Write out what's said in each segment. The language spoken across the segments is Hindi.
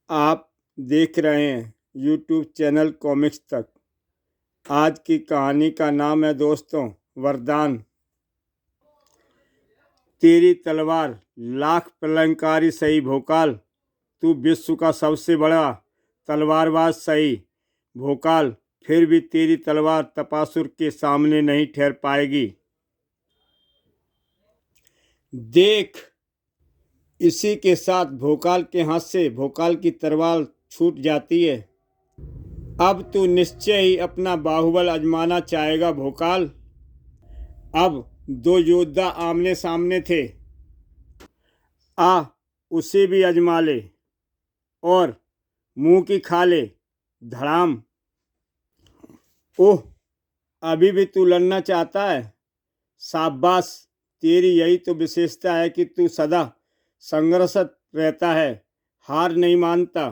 आप देख रहे हैं यूट्यूब चैनल कॉमिक्स तक। आज की कहानी का नाम है दोस्तों वरदान। तेरी तलवार लाख प्रलंकारी सही भोकाल, तू विश्व का सबसे बड़ा तलवारबाज सही भोकाल, फिर भी तेरी तलवार तपासुर के सामने नहीं ठहर पाएगी। देख, इसी के साथ भोकाल के हाथ से भोकाल की तलवार छूट जाती है। अब तू निश्चय ही अपना बाहुबल आजमाना चाहेगा भोकाल। अब दो योद्धा आमने सामने थे। आ, उसे भी आजमा ले और मुंह की खा ले धड़ाम। ओह, अभी भी तू लड़ना चाहता है? शाबाश, तेरी यही तो विशेषता है कि तू सदा संघर्षरत रहता है, हार नहीं मानता।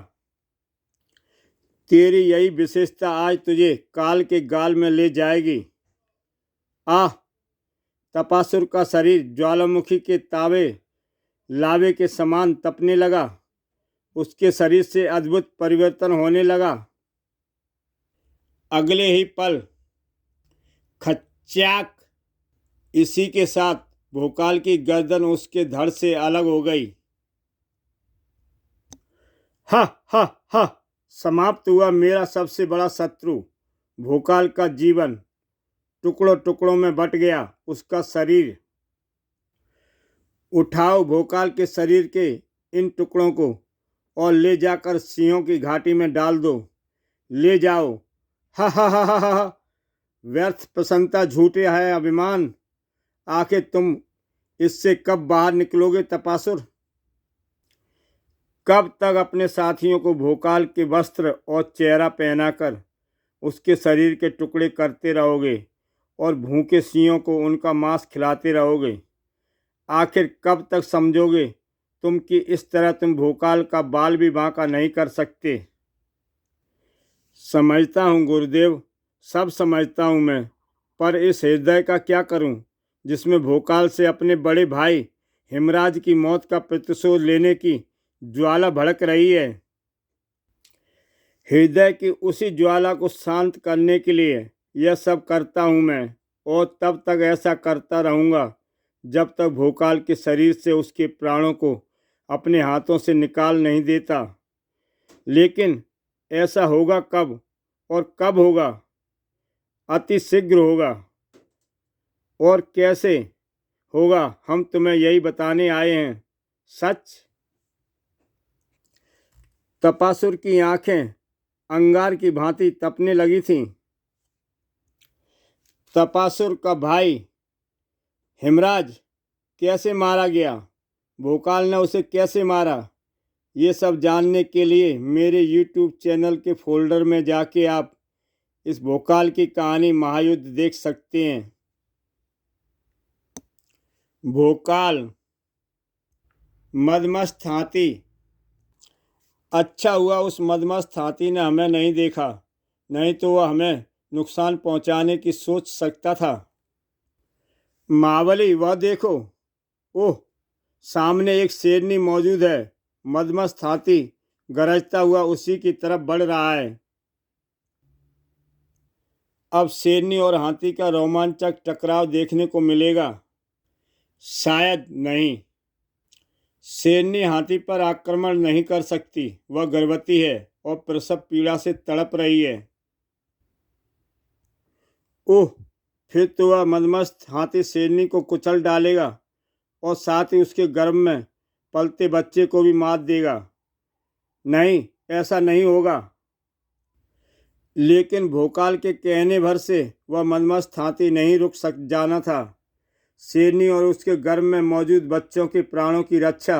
तेरी यही विशेषता आज तुझे काल के गाल में ले जाएगी। आह, तपासुर का शरीर ज्वालामुखी के तावे लावे के समान तपने लगा। उसके शरीर से अद्भुत परिवर्तन होने लगा। अगले ही पल खच्चाक, इसी के साथ भोकाल की गर्दन उसके धड़ से अलग हो गई। हा हा हा, समाप्त हुआ मेरा सबसे बड़ा शत्रु। भोकाल का जीवन टुकड़ों टुकड़ों में बट गया। उसका शरीर उठाओ भोकाल के शरीर के इन टुकड़ों को और ले जाकर सिंहों की घाटी में डाल दो। ले जाओ। हा हा हा हा हा, व्यर्थ प्रसन्नता, झूठे है अभिमान। आखिर तुम इससे कब बाहर निकलोगे तपासुर? कब तक अपने साथियों को भोकाल के वस्त्र और चेहरा पहनाकर उसके शरीर के टुकड़े करते रहोगे और भूखे सिंहों को उनका मांस खिलाते रहोगे? आखिर कब तक समझोगे तुम कि इस तरह तुम भोकाल का बाल भी बांका नहीं कर सकते? समझता हूँ गुरुदेव, सब समझता हूँ मैं, पर इस हृदय का क्या करूँ जिसमें भोकाल से अपने बड़े भाई हिमराज की मौत का प्रतिशोध लेने की ज्वाला भड़क रही है। हृदय की उसी ज्वाला को शांत करने के लिए यह सब करता हूँ मैं, और तब तक ऐसा करता रहूँगा जब तक भोकाल के शरीर से उसके प्राणों को अपने हाथों से निकाल नहीं देता। लेकिन ऐसा होगा कब, और कब होगा? अति शीघ्र होगा। और कैसे होगा, हम तुम्हें यही बताने आए हैं। सच। तपासुर की आंखें अंगार की भांति तपने लगी थीं। तपासुर का भाई हिमराज कैसे मारा गया, भोकाल ने उसे कैसे मारा, ये सब जानने के लिए मेरे YouTube चैनल के फोल्डर में जाके आप इस भोकाल की कहानी महायुद्ध देख सकते हैं। भोकाल मदमस्त हाथी। अच्छा हुआ उस मदमस्त हाथी ने हमें नहीं देखा, नहीं तो वह हमें नुकसान पहुंचाने की सोच सकता था। महाबली, वह देखो। ओह, सामने एक शेरनी मौजूद है। मदमस्त हाथी गरजता हुआ उसी की तरफ बढ़ रहा है। अब शेरनी और हाथी का रोमांचक टकराव देखने को मिलेगा। शायद नहीं। शेरनी हाथी पर आक्रमण नहीं कर सकती, वह गर्भवती है और प्रसव पीड़ा से तड़प रही है। ओह, फिर तो वह मदमस्त हाथी शेरनी को कुचल डालेगा और साथ ही उसके गर्भ में पलते बच्चे को भी मार देगा। नहीं, ऐसा नहीं होगा। लेकिन भोकाल के कहने भर से वह मदमस्त हाथी नहीं रुक जाना था। शेरनी और उसके गर्भ में मौजूद बच्चों के प्राणों की रक्षा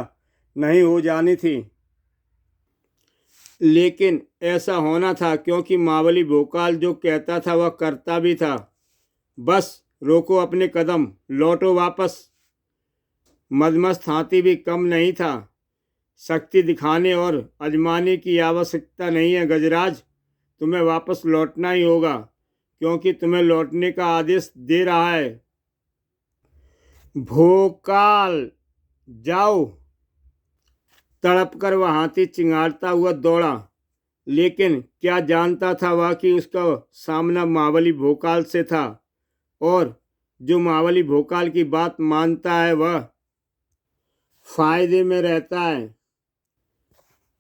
नहीं हो जानी थी। लेकिन ऐसा होना था क्योंकि महाबली भोकाल जो कहता था वह करता भी था। बस रोको अपने कदम, लौटो वापस। मदमस्त हाथी भी कम नहीं था। शक्ति दिखाने और आजमाने की आवश्यकता नहीं है गजराज, तुम्हें वापस लौटना ही होगा क्योंकि तुम्हें लौटने का आदेश दे रहा है भोकाल। जाओ। तड़प कर वह हाथी चिंगारता हुआ दौड़ा, लेकिन क्या जानता था वह कि उसका सामना महाबली भोकाल से था, और जो महाबली भोकाल की बात मानता है वह फायदे में रहता है।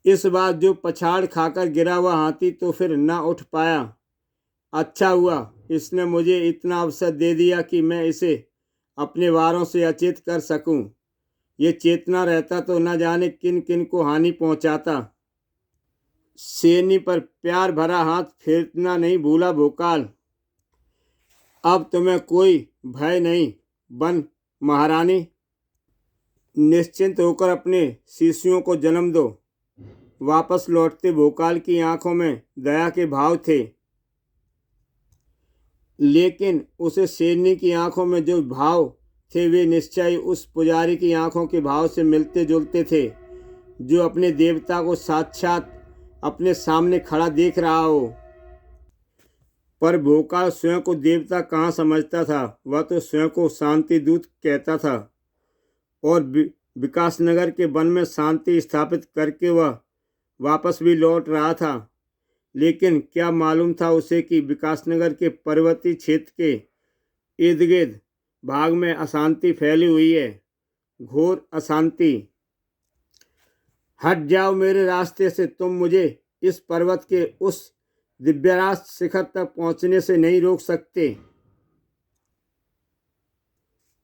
इस बार जो पछाड़ खाकर गिरा हुआ हाथी तो फिर न उठ पाया। अच्छा हुआ इसने मुझे इतना अवसर दे दिया कि मैं इसे अपने वारों से अचेत कर सकूं। ये चेतना रहता तो न जाने किन किन को हानि पहुंचाता। शेरनी पर प्यार भरा हाथ फेरना नहीं भूला भोकाल। अब तुम्हें कोई भय नहीं, बन महारानी। निश्चिंत होकर अपने शिशुओं को जन्म दो। वापस लौटते भोकाल की आंखों में दया के भाव थे, लेकिन उसे शेरनी की आंखों में जो भाव थे वे निश्चय उस पुजारी की आंखों के भाव से मिलते जुलते थे, जो अपने देवता को साक्षात अपने सामने खड़ा देख रहा हो। पर भोकाल स्वयं को देवता कहाँ समझता था, वह तो स्वयं को शांति दूत कहता था, और विकासनगर के वन में शांति स्थापित करके वह वापस भी लौट रहा था। लेकिन क्या मालूम था उसे कि विकासनगर के पर्वतीय क्षेत्र के इर्द गिर्द भाग में अशांति फैली हुई है, घोर अशांति। हट जाओ मेरे रास्ते से, तुम मुझे इस पर्वत के उस दिव्यराज शिखर तक पहुंचने से नहीं रोक सकते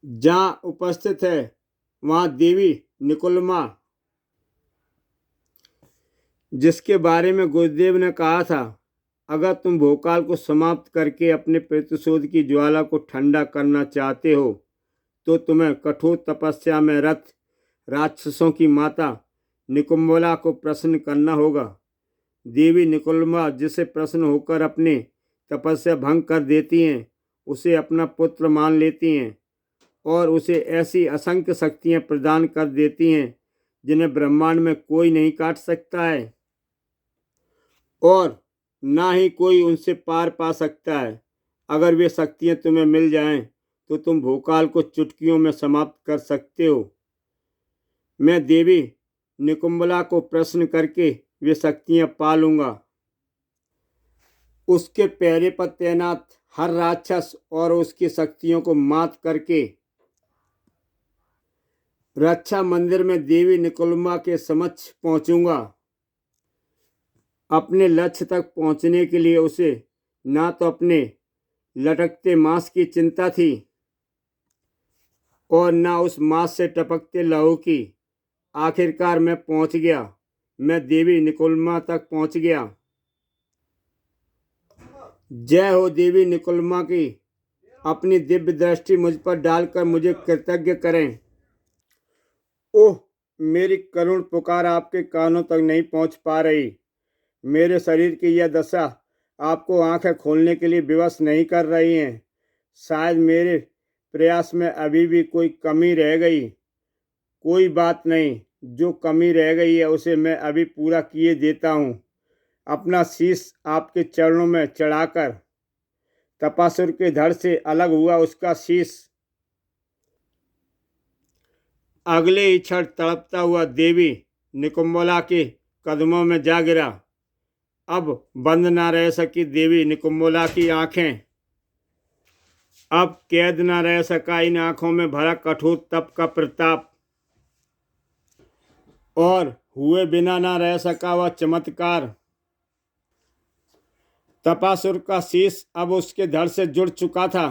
जहां उपस्थित है वहां देवी निकुलमा, जिसके बारे में गुरुदेव ने कहा था, अगर तुम भोकाल को समाप्त करके अपने प्रतिशोध की ज्वाला को ठंडा करना चाहते हो तो तुम्हें कठोर तपस्या में रत राक्षसों की माता निकुम्बला को प्रसन्न करना होगा। देवी निकुम्बला जिसे प्रसन्न होकर अपने तपस्या भंग कर देती हैं, उसे अपना पुत्र मान लेती हैं और उसे ऐसी असंख्य शक्तियां प्रदान कर देती हैं जिन्हें ब्रह्मांड में कोई नहीं काट सकता है और ना ही कोई उनसे पार पा सकता है। अगर वे शक्तियां तुम्हें मिल जाएं तो तुम भोकाल को चुटकियों में समाप्त कर सकते हो। मैं देवी निकुम्बला को प्रसन्न करके वे शक्तियां पा लूंगा। उसके पहरे पर तैनात हर राक्षस और उसकी शक्तियों को मात करके रक्षा मंदिर में देवी निकुम्बला के समक्ष पहुंचूंगा। अपने लक्ष्य तक पहुंचने के लिए उसे ना तो अपने लटकते मांस की चिंता थी और ना उस मांस से टपकते लहू की। आखिरकार मैं पहुंच गया, मैं देवी निकुम्बला तक पहुंच गया। जय हो देवी निकुम्बला की। अपनी दिव्य दृष्टि मुझ पर डालकर मुझे कृतज्ञ करें। ओह, मेरी करुण पुकार आपके कानों तक नहीं पहुंच पा रही। मेरे शरीर की यह दशा आपको आंखें खोलने के लिए विवश नहीं कर रही हैं। शायद मेरे प्रयास में अभी भी कोई कमी रह गई। कोई बात नहीं, जो कमी रह गई है उसे मैं अभी पूरा किए देता हूँ। अपना शीश आपके चरणों में चढ़ाकर। तपासुर के धड़ से अलग हुआ उसका शीश अगले ही क्षण तड़पता हुआ देवी निकुम्बला के कदमों में जा गिरा। अब बंद ना रह सकी देवी निकुम्बला की आंखें। अब कैद ना रह सका इन आंखों में भरा कठोर तप का प्रताप, और हुए बिना ना रह सका वह चमत्कार। तपासुर का शीश अब उसके धड़ से जुड़ चुका था।